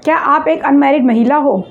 क्या आप एक अनमैरिड महिला हो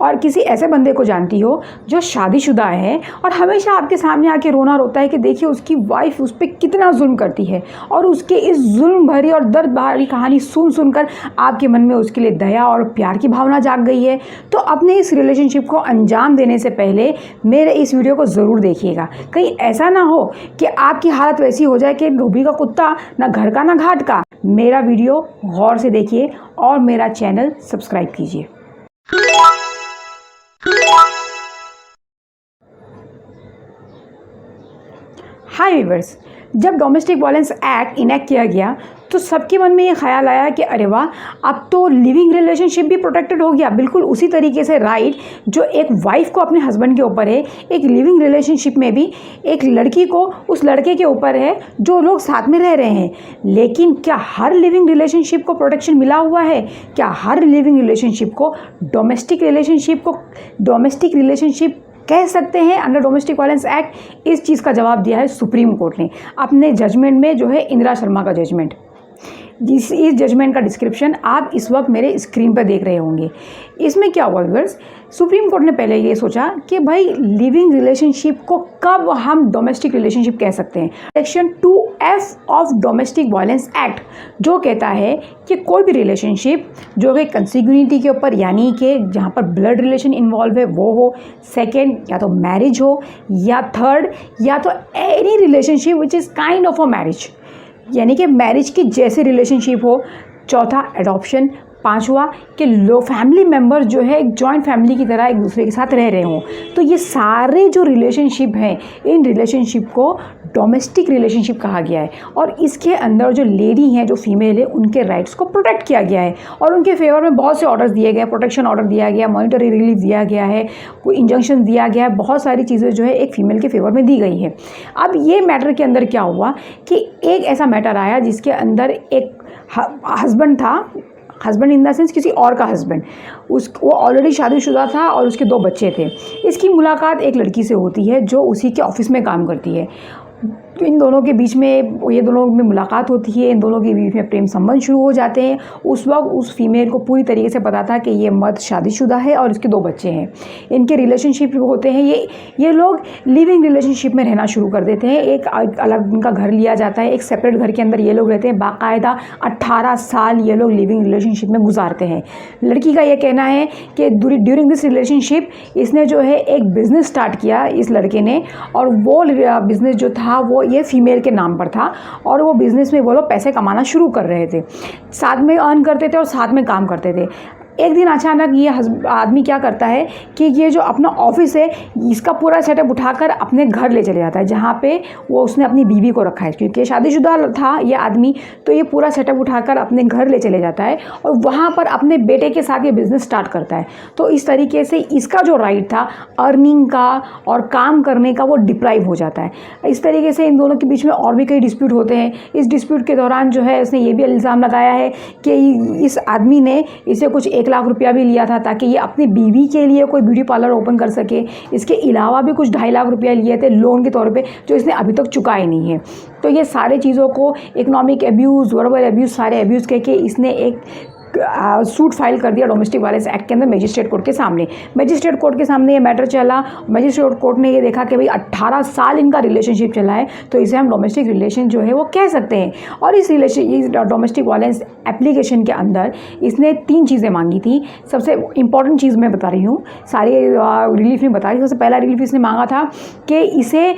और किसी ऐसे बंदे को जानती हो जो शादीशुदा है और हमेशा आपके सामने आके रोना रोता है कि देखिए उसकी वाइफ उस पर कितना जुल्म करती है, और उसके इस जुल्म भरी और दर्द भरी कहानी सुन सुनकर आपके मन में उसके लिए दया और प्यार की भावना जाग गई है, तो अपने इस रिलेशनशिप को अंजाम देने से पहले मेरे इस वीडियो को ज़रूर देखिएगा। कहीं ऐसा ना हो कि आपकी हालत वैसी हो जाए कि धोबी का कुत्ता, ना घर का ना घाट का। मेरा वीडियो गौर से देखिए और मेरा चैनल सब्सक्राइब कीजिए। हाय व्यूअर्स, जब डोमेस्टिक वायलेंस एक्ट इनेक्ट किया गया तो सबके मन में ये ख्याल आया कि अरे वाह, अब तो लिविंग रिलेशनशिप भी प्रोटेक्टेड हो गया। बिल्कुल उसी तरीके से राइट जो एक वाइफ को अपने हस्बैंड के ऊपर है, एक लिविंग रिलेशनशिप में भी एक लड़की को उस लड़के के ऊपर है जो लोग साथ में रह रहे हैं। लेकिन क्या हर लिविंग रिलेशनशिप को प्रोटेक्शन मिला हुआ है? क्या हर लिविंग रिलेशनशिप को डोमेस्टिक रिलेशनशिप कह सकते हैं अंडर डोमेस्टिक वायलेंस एक्ट? इस चीज़ का जवाब दिया है सुप्रीम कोर्ट ने अपने जजमेंट में, जो है इंदिरा शर्मा का जजमेंट। इस जजमेंट का डिस्क्रिप्शन आप इस वक्त मेरे स्क्रीन पर देख रहे होंगे। इसमें क्या हुआ व्यूअर्स, सुप्रीम कोर्ट ने पहले ये सोचा कि भाई लिविंग रिलेशनशिप को कब हम डोमेस्टिक रिलेशनशिप कह सकते हैं। Section 2F of domestic violence act जो कहता है कि कोई भी रिलेशनशिप जो है कंसिग्यूनिटी के ऊपर, यानी कि जहाँ पर ब्लड रिलेशन इन्वॉल्व है वो हो, सेकेंड या तो मैरिज हो, या थर्ड या तो any relationship which is kind of a marriage, यानी कि मैरिज की जैसे रिलेशनशिप हो, चौथा एडॉप्शन, पांचवा कि लो फैमिली मेम्बर जो है एक जॉइंट फैमिली की तरह एक दूसरे के साथ रह रहे हों। तो ये सारे जो रिलेशनशिप हैं, इन रिलेशनशिप को डोमेस्टिक रिलेशनशिप कहा गया है। और इसके अंदर जो लेडी हैं, जो फीमेल है, उनके राइट्स को प्रोटेक्ट किया गया है और उनके फेवर में बहुत से ऑर्डर्स दिए गए, प्रोटेक्शन ऑर्डर दिया गया, मॉनिटरी रिलीफ दिया गया है, कोई इंजंक्शन दिया गया है, बहुत सारी चीज़ें जो है एक फ़ीमेल के फेवर में दी गई है। अब ये मैटर के अंदर क्या हुआ कि एक ऐसा मैटर आया जिसके अंदर एक हस्बैंड था, हस्बैंड इन द सेंस किसी और का हस्बैंड, वो ऑलरेडी शादीशुदा था और उसके 2 बच्चे थे। इसकी मुलाकात एक लड़की से होती है जो उसी के ऑफिस में काम करती है। तो इन दोनों के बीच में, ये दोनों में मुलाकात होती है, इन दोनों के बीच में प्रेम संबंध शुरू हो जाते हैं। उस वक्त उस फीमेल को पूरी तरीके से पता था कि ये मर्द शादीशुदा है और इसके 2 बच्चे हैं, इनके रिलेशनशिप होते हैं। ये लोग लिविंग रिलेशनशिप में रहना शुरू कर देते हैं। एक अलग उनका घर लिया जाता है, एक सेपरेट घर के अंदर ये लोग रहते हैं। बाकायदा 18 साल ये लोग लिविंग रिलेशनशिप में गुजारते हैं। लड़की का ये कहना है कि ड्यूरिंग दिस रिलेशनशिप इसने जो है एक बिज़नेस स्टार्ट किया इस लड़के ने, और वो बिज़नेस जो था वो ये फीमेल के नाम पर था, और वो बिज़नेस में वो लोग पैसे कमाना शुरू कर रहे थे, साथ में अर्न करते थे और साथ में काम करते थे। एक दिन अचानक ये आदमी क्या करता है कि ये जो अपना ऑफिस है इसका पूरा सेटअप उठाकर अपने घर ले चले जाता है, जहाँ पे वो उसने अपनी बीवी को रखा है, क्योंकि शादीशुदा था ये आदमी। तो ये पूरा सेटअप उठाकर अपने घर ले चले जाता है और वहाँ पर अपने बेटे के साथ ये बिज़नेस स्टार्ट करता है। तो इस तरीके से इसका जो राइट था अर्निंग का और काम करने का, वो डिप्राइव हो जाता है। इस तरीके से इन दोनों के बीच में और भी कई डिस्प्यूट होते हैं। इस डिस्प्यूट के दौरान जो है उसने ये भी इल्ज़ाम लगाया है कि इस आदमी ने इसे कुछ 1 लाख रुपया भी लिया था ताकि ये अपनी बीवी के लिए कोई ब्यूटी पार्लर ओपन कर सके। इसके अलावा भी कुछ 2.5 लाख रुपया लिए थे लोन के तौर पे, जो इसने अभी तक चुकाए नहीं है। तो ये सारे चीज़ों को इकोनॉमिक अब्यूज़, वर्बल अब्यूज़, सारे अब्यूज़ कह के इसने एक सूट फाइल कर दिया डोमेस्टिक वायलेंस एक्ट के अंदर मजिस्ट्रेट कोर्ट के सामने। मजिस्ट्रेट कोर्ट के सामने ये मैटर चला। मजिस्ट्रेट कोर्ट ने ये देखा कि भाई 18 साल इनका रिलेशनशिप चला है, तो इसे हम डोमेस्टिक रिलेशन जो है वो कह सकते हैं। और इस डोमेस्टिक वायलेंस एप्लीकेशन के अंदर इसने 3 चीज़ें मांगी थी। सबसे इंपॉर्टेंट चीज़ मैं बता रही हूँ, सारी रिलीफ नहीं बता रही। सबसे पहला रिलीफ इसने मांगा था कि इसे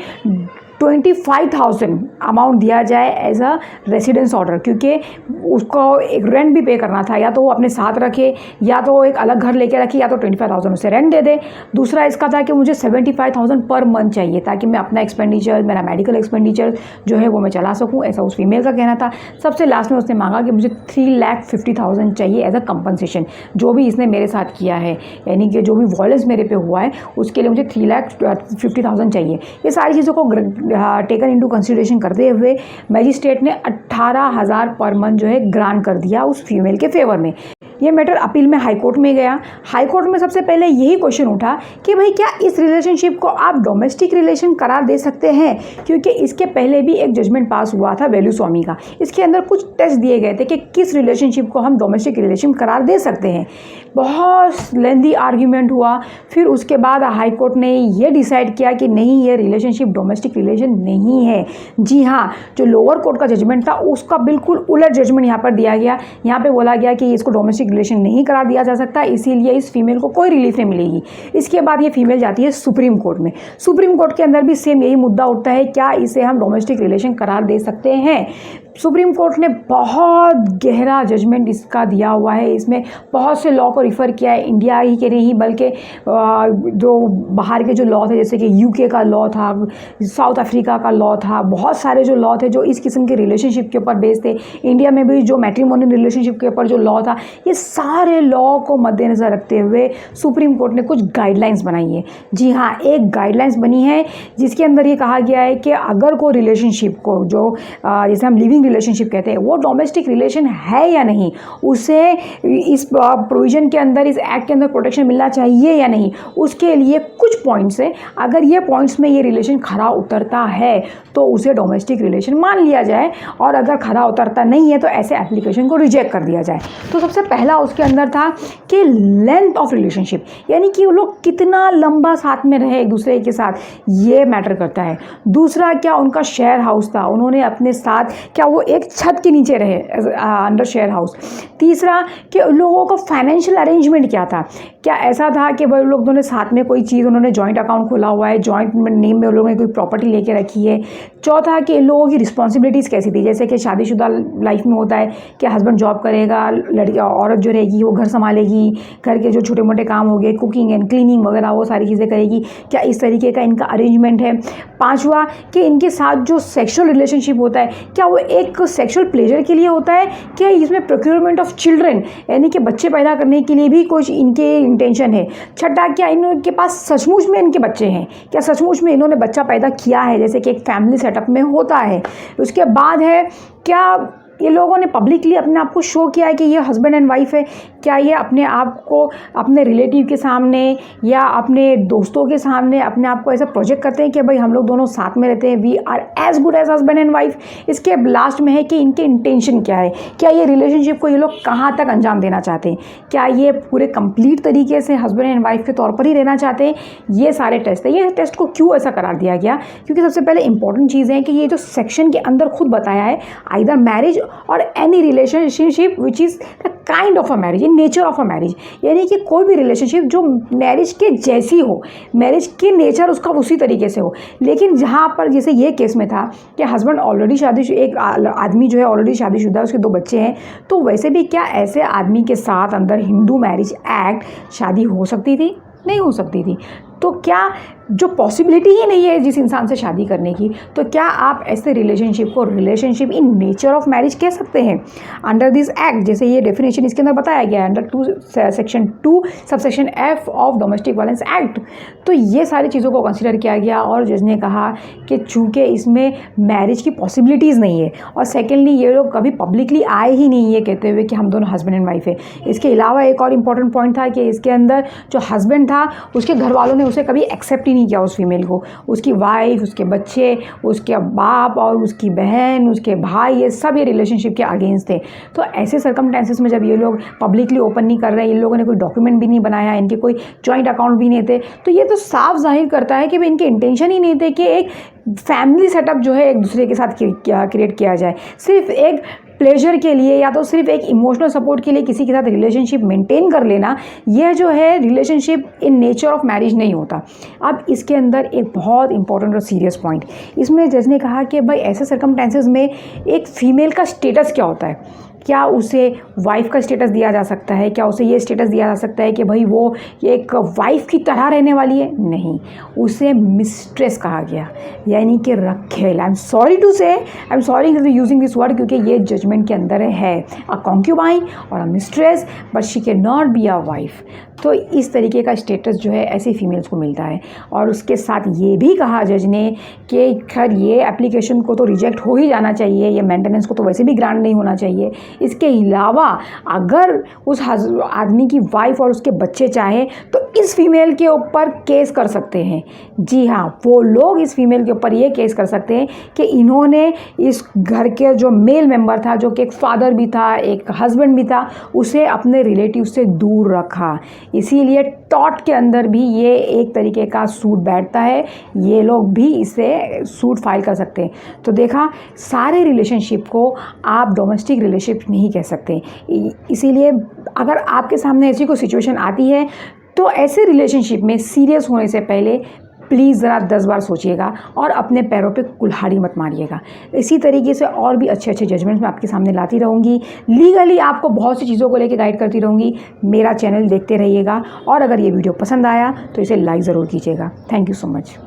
25,000 अमाउंट दिया जाए एज अ रेसिडेंस ऑर्डर, क्योंकि उसको एक रेंट भी पे करना था, या तो वो अपने साथ रखे या तो एक अलग घर लेके रखे, या तो 25,000 उसे रेंट दे दे। दूसरा इसका था कि मुझे 75,000 पर मंथ चाहिए ताकि मैं अपना एक्सपेंडिचर, मेरा मेडिकल एक्सपेंडिचर जो है वो मैं चला सकूँ, ऐसा उस फीमेल का कहना था। सबसे लास्ट में उसने मांगा कि मुझे 3,50,000 चाहिए एज अ कंपनसेशन, जो भी इसने मेरे साथ किया है, यानी कि जो भी वायलेंस मेरे पे हुआ है उसके लिए मुझे 3,50,000 चाहिए। ये सारी चीज़ों को टेकन इनटू कंसिडरेशन करते हुए मजिस्ट्रेट ने 18,000 पर मंथ जो है ग्रांट कर दिया उस फीमेल के फेवर में। ये मैटर अपील में हाई कोर्ट में गया। हाई कोर्ट में सबसे पहले यही क्वेश्चन उठा कि भाई क्या इस रिलेशनशिप को आप डोमेस्टिक रिलेशन करार दे सकते हैं, क्योंकि इसके पहले भी एक जजमेंट पास हुआ था वेलुस्वामी का। इसके अंदर कुछ टेस्ट दिए गए थे कि किस रिलेशनशिप को हम डोमेस्टिक रिलेशन करार दे सकते हैं। बहुत लेंदी आर्ग्यूमेंट हुआ, फिर उसके बाद हाई कोर्ट ने ये डिसाइड किया कि नहीं, ये रिलेशनशिप डोमेस्टिक रिलेशन नहीं है। जी हाँ, जो लोअर कोर्ट का जजमेंट था उसका बिल्कुल उलट जजमेंट यहाँ पर दिया गया। यहाँ पे बोला गया कि इसको डोमेस्टिक रिलेशन नहीं करार दिया जा सकता, इसीलिए इस फीमेल को कोई रिलीफ नहीं मिलेगी। इसके बाद ये फीमेल जाती है सुप्रीम कोर्ट में। सुप्रीम कोर्ट के अंदर भी सेम यही मुद्दा उठता है, क्या इसे हम डोमेस्टिक रिलेशन करार दे सकते हैं। सुप्रीम कोर्ट ने बहुत गहरा जजमेंट इसका दिया हुआ है। इसमें बहुत से लॉ को रिफ़र किया है, इंडिया ही के नहीं बल्कि जो बाहर के जो लॉ थे, जैसे कि यूके का लॉ था, साउथ अफ्रीका का लॉ था, बहुत सारे जो लॉ थे जो इस किस्म के रिलेशनशिप के ऊपर बेस्ड थे। इंडिया में भी जो मैट्रिमोनियल रिलेशनशिप के ऊपर जो लॉ था, ये सारे लॉ को मद्देनज़र रखते हुए सुप्रीम कोर्ट ने कुछ गाइडलाइंस बनाई है। जी हाँ, एक गाइडलाइंस बनी है जिसके अंदर ये कहा गया है कि अगर कोई रिलेशनशिप को जो जैसे हम लिविंग रिलेशनशिप कहते हैं, वो डोमेस्टिक रिलेशन है या नहीं, उसे इस प्रोविज़न के अंदर, इस एक्ट के अंदर प्रोटेक्शन मिलना चाहिए या नहीं, उसके लिए कुछ पॉइंट्स हैं। अगर ये पॉइंट्स में ये रिलेशन खरा उतरता है तो उसे डोमेस्टिक रिलेशन मान लिया जाए, और अगर खरा उतरता नहीं है तो ऐसे एप्लीकेशन को रिजेक्ट कर दिया जाए। तो सबसे पहला उसके अंदर था कि लेंथ ऑफ रिलेशनशिप, यानी कि वो लोग कितना लंबा साथ में रहे एक दूसरे के साथ, ये मैटर करता है। दूसरा, क्या उनका शेयर हाउस था, उन्होंने अपने साथ क्या वो एक छत के नीचे रहे अंडर शेयर हाउस। तीसरा, कि उन लोगों का फाइनेंशियल अरेंजमेंट क्या था, क्या ऐसा था कि भाई लोग दोनों साथ में कोई चीज़, उन्होंने जॉइंट अकाउंट खोला हुआ है, जॉइंट नेम में उन लोगों ने कोई प्रॉपर्टी लेके रखी है। चौथा, कि इन लोगों की रिस्पॉन्सिबिलिटीज़ कैसी थी, जैसे कि शादीशुदा लाइफ में होता है कि हस्बैंड जॉब करेगा, लड़की औरत जो रहेगी वो घर संभालेगी, घर के जो छोटे मोटे काम हो गए, कुकिंग एंड क्लीनिंग वगैरह, वो सारी चीज़ें करेगी, क्या इस तरीके का इनका अरेंजमेंट है। पाँचवा, कि इनके साथ जो सेक्शुअल रिलेशनशिप होता है, क्या वो एक सेक्शुअल प्लेजर के लिए होता है, क्या इसमें प्रोक्योरमेंट ऑफ चिल्ड्रन, यानी कि बच्चे पैदा करने के लिए भी कुछ इनके इंटेंशन है। छठा, क्या इनके पास सचमुच में इनके बच्चे हैं, क्या सचमुच में इन्होंने बच्चा पैदा किया है, जैसे कि एक फैमिली सेटअप में होता है। उसके बाद है, क्या ये लोगों ने पब्लिकली अपने आप को शो किया है कि ये हस्बैंड एंड वाइफ है, क्या ये अपने आप को अपने रिलेटिव के सामने या अपने दोस्तों के सामने अपने आप को ऐसा प्रोजेक्ट करते हैं कि भाई हम लोग दोनों साथ में रहते हैं, we are as good as husband and wife. इसके लास्ट में है कि इनके इंटेंशन क्या है, क्या ये रिलेशनशिप को ये लोग कहाँ तक अंजाम देना चाहते हैं, क्या ये पूरे कंप्लीट तरीके से हस्बैंड एंड वाइफ के तौर पर ही रहना चाहते हैं। ये सारे टेस्ट है। ये टेस्ट को क्यों ऐसा करार दिया गया, क्योंकि सबसे पहले इंपॉर्टेंट चीज़ है कि ये जो सेक्शन के अंदर खुद बताया है, आइदर मैरिज और any relationship which is the kind of a marriage, in nature of a marriage, यानी कि कोई भी रिलेशनशिप जो मैरिज के जैसी हो, मैरिज की नेचर उसका उसी तरीके से हो। लेकिन जहाँ पर जैसे ये केस में था कि हस्बैंड ऑलरेडी एक आदमी जो है ऑलरेडी शादीशुदा है, उसके 2 बच्चे हैं, तो वैसे भी क्या ऐसे आदमी के साथ अंदर हिंदू मैरिज एक्ट शादी हो सकती थी? नहीं हो सकती थी। तो क्या जो पॉसिबिलिटी ही नहीं है जिस इंसान से शादी करने की, तो क्या आप ऐसे रिलेशनशिप को relationship in nature of marriage कह सकते हैं अंडर दिस एक्ट? जैसे ये डेफिनेशन इसके अंदर बताया गया है under section 2 subsection F of domestic violence act. तो ये सारी चीज़ों को कंसिडर किया गया और जज ने कहा कि चूँकि इसमें मैरिज की पॉसिबिलिटीज़ नहीं है, और सेकेंडली ये लोग कभी पब्लिकली आए ही नहीं ये कहते हुए कि हम दोनों हस्बैंड एंड वाइफ है। इसके अलावा एक और इम्पॉर्टेंट पॉइंट था कि इसके अंदर जो हस्बैंड था उसके घर वालों ने उसे कभी एक्सेप्ट ही नहीं किया, उस फीमेल को, उसकी वाइफ, उसके बच्चे, उसके बाप और उसकी बहन, उसके भाई, ये सब ये रिलेशनशिप के अगेंस्ट थे। तो ऐसे सर्कमस्टेंसेस में जब ये लोग पब्लिकली ओपन नहीं कर रहे, इन लोगों ने कोई डॉक्यूमेंट भी नहीं बनाया, इनके कोई जॉइंट अकाउंट भी नहीं थे, तो ये तो साफ जाहिर करता है कि भाई इनके इंटेंशन ही नहीं थे कि एक फैमिली सेटअप जो है एक दूसरे के साथ क्रिएट किया जाए, सिर्फ एक प्लेजर के लिए या तो सिर्फ एक इमोशनल सपोर्ट के लिए किसी के साथ रिलेशनशिप मेंटेन कर लेना, यह जो है relationship in nature of marriage नहीं होता। अब इसके अंदर एक बहुत इंपॉर्टेंट और सीरियस पॉइंट, इसमें जज ने कहा कि भाई ऐसे सर्कमस्टेंसेस में एक फ़ीमेल का स्टेटस क्या होता है, क्या उसे वाइफ का स्टेटस दिया जा सकता है, क्या उसे ये स्टेटस दिया जा सकता है कि भाई वो एक वाइफ की तरह रहने वाली है? नहीं, उसे मिस्ट्रेस कहा गया, यानी कि रखेल। आई am sorry to say, I am sorry using this word, क्योंकि ये जजमेंट के अंदर है अ कॉन्क्यूबाइन और a mistress, but she can not be a wife. तो इस तरीके का स्टेटस जो है ऐसी फीमेल्स को मिलता है। और उसके साथ ये भी कहा जज ने कि खैर ये एप्लीकेशन को तो रिजेक्ट हो ही जाना चाहिए, ये मेंटेनेंस को तो वैसे भी ग्रांट नहीं होना चाहिए। इसके अलावा अगर उस आदमी की वाइफ और उसके बच्चे चाहे तो इस फीमेल के ऊपर केस कर सकते हैं। जी हाँ, वो लोग इस फीमेल के ऊपर ये केस कर सकते हैं कि इन्होंने इस घर के जो मेल मेंबर था, जो कि एक फादर भी था, एक हस्बैंड भी था, उसे अपने रिलेटिव से दूर रखा। इसीलिए टॉर्ट के अंदर भी ये एक तरीके का सूट बैठता है, ये लोग भी इसे सूट फाइल कर सकते हैं। तो देखा, सारे रिलेशनशिप को आप डोमेस्टिक रिलेशनशिप नहीं कह सकते। इसीलिए अगर आपके सामने ऐसी कोई सिचुएशन आती है तो ऐसे रिलेशनशिप में सीरियस होने से पहले प्लीज़ ज़रा 10 बार सोचिएगा और अपने पैरों पे कुल्हाड़ी मत मारिएगा। इसी तरीके से और भी अच्छे अच्छे जजमेंट्स मैं आपके सामने लाती रहूँगी। लीगली आपको बहुत सी चीज़ों को लेकर गाइड करती रहूँगी। मेरा चैनल देखते रहिएगा और अगर ये वीडियो पसंद आया तो इसे लाइक ज़रूर कीजिएगा। Thank you so much.